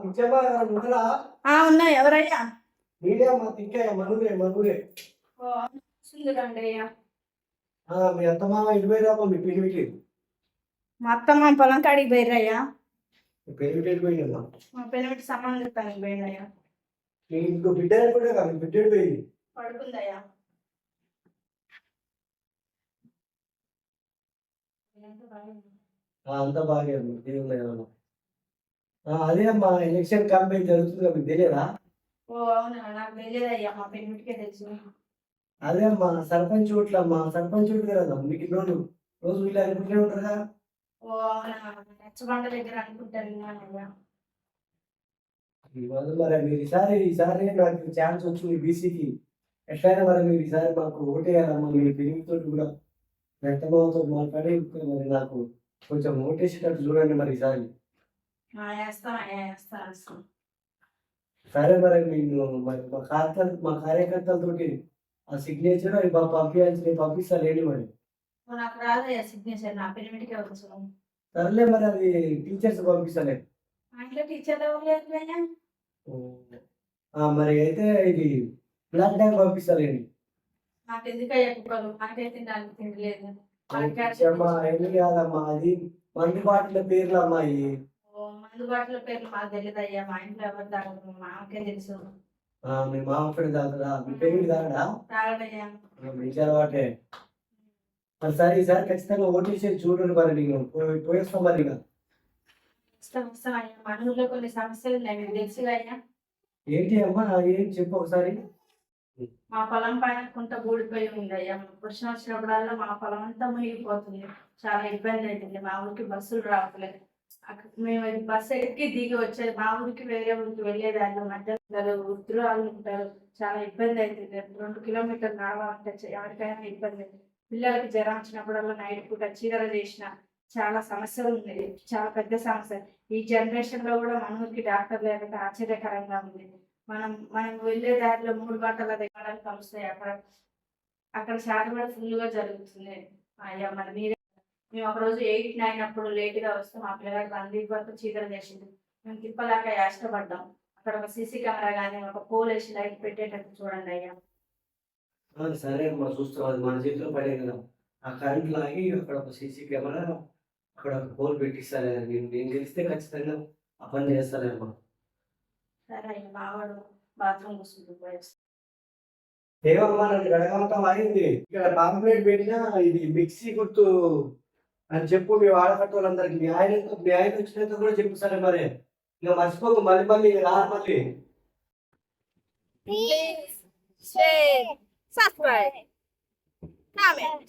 పిచ్చమ్మా ఉన్నారా? ఉన్నాయి. ఎవరయ్యా? మీరే మా తిక్కయ్య మనూరే. ఓ సుందరండి అయ్యా. మీ అత్తమామ ఇటు పోయిరామా మీ పెళ్లికి? మా అత్తమ్మ పొలం కాడికి పోయిర్రయ్యా. పెళ్లికి పోయిందమ్మా. మా పెళ్ళికి సంబంధం చెప్తానికి పోయిందయ్యా. ఇంకో బిడ్డ కూడా కాదు, బిడ్డ పోయింది. పడుకుందయ్యా. అంతా బాగా దేవుడు. అదే అమ్మా ఎలక్షన్ క్యాంపెయిన్ జరుగుతుంది, మీకు తెలియదా? ఓ అవునా, నాకు తెలియదయ్యా. మా పెళ్ళికే తెలుసు. అదే అమ్మా సర్పంచ్ ఓట్లు అమ్మా, సర్పంచ్ ఓట్లు కదా మీకు రోజు వీళ్ళు అనుకుంటూనే ఉంటారుగా. ఓ అవునా, నచ్చబండ దగ్గర అనుకుంటాను. మరి మీరు ఈసారి నాకు ఛాన్స్ వచ్చింది బీసీకి. ఎట్లయినా మరి మీరు ఈసారి మాకు ఓటేయాలమ్మా. మీ పెరుగుతో కూడా వెంటతో మాట్లాడి మరి నాకు కొంచెం ఓటేసేటట్టు చూడండి మరి ఈసారి. సరే మరి నేను మరి మా కార్యకర్తలతోటి ఆ సిగ్నేచర్ అవి పంపించాల్సి పంపిస్తాను మరి. నాకు రాదయ్యా సిగ్నేచర్, నా పెళ్ళికే వచ్చు. సర్లే మరి అది టీచర్స్ పంపిస్తాలే. మా ఇంట్లో టీచర్ మరి అయితే ఇది బ్లాక్ ట్యాంక్ పంపిస్తాలేండి. నాకు ఎందుకయ్యా కుక్కలు, నాకైతే దానికి తిండిలేదు. ఎన్ని కాదమ్మా, అది మందు బాటిల పేర్లు అమ్మాయి. మందు బాటిల పేర్లు మాకు తెలియదు అయ్యా. మా ఇంట్లో ఎవరు తాగదు, మాకే తెలుసు. మీ మామ కూడా తాగుతాడా? మీ పెళ్ళి తాగడా? తాగడయ్యా. మంచి అలవాటే. సరే ఈసారి ఖచ్చితంగా ఓటేసేది చూడండి మరి. నేను పోయేస్తాం మరి. మన ఊళ్ళో కొన్ని సమస్యలు ఉన్నాయి, మీకు తెలుసుగా అయ్యా. ఏంటి అమ్మా, ఏం చెప్పు ఒకసారి. మా పొలం పైన కుంట ఊడిపోయి ఉంది అయ్యా. వర్షం వచ్చినప్పుడల్లా మా పొలం అంతా మునిగిపోతుంది. చాలా ఇబ్బంది అవుతుంది. మా ఊరికి బస్సులు రావట్లేదు. మేము బస్సు ఎక్కి దిగి వచ్చేది మా ఊరికి వేరే ఊరికి వెళ్ళేదాన్ని. మధ్యలో వృద్ధులు ఉంటారు, చాలా ఇబ్బంది అవుతుంది. 2 కిలోమీటర్లు నడవాలంటే ఎవరికైనా ఇబ్బంది. పిల్లలకి జ్వరం వచ్చినప్పుడల్లా నైట్ పూట చీదర చేసిన చాలా సమస్యలు ఉన్నాయి. చాలా పెద్ద సమస్య. ఈ జనరేషన్ లో కూడా మన ఊరికి డాక్టర్ లేకపోతే ఆశ్చర్యకరంగా ఉంది. మనం వెళ్ళే దారిలో 3 గంటల దగ్గర కలుస్తాయి. అక్కడ శాతం కూడా ఫుల్ గా జరుగుతుంది. అయ్యా మరి మేము ఒకరోజు 8, 9 అప్పుడు లేట్ గా వస్తే మా పిల్లగాడు బందీకి వరకు చీదర చేసింది. మేము తిప్పలేక యాష్టపడ్డాం. అక్కడ ఒక సీసీ కెమెరా కానీ ఒక పోల్ వేసి లైట్ పెట్టేటట్టు చూడండి అయ్యా. సరే అమ్మా, చూస్తాం. అది మన చేతిలో పడే కదా. ఆ కరెంట్ లాగి అక్కడ ఒక సీసీ కెమెరా, అక్కడ ఒక పోల్ పెట్టిస్తాను. నేను గెలిస్తే ఖచ్చితంగా ఆ పని చేస్తానమ్మా. సరే అయ్యా, మావాడు బాత్రూమ్ కూర్చుంటూ ఏమమ్మా నన్ను గడగంతం అయింది. ఇక్కడ పాంప్లెట్ పెట్టినా ఇది మిక్సీ గుర్తు అని చెప్పు మీ వాడకట్టోళ్ళందరికి. మీ ఆయన వచ్చినంత కూడా చెప్పు. సరే మరి ఇక మర్చిపోకు, మళ్ళీ రా మళ్ళీ. Please share, subscribe, comment.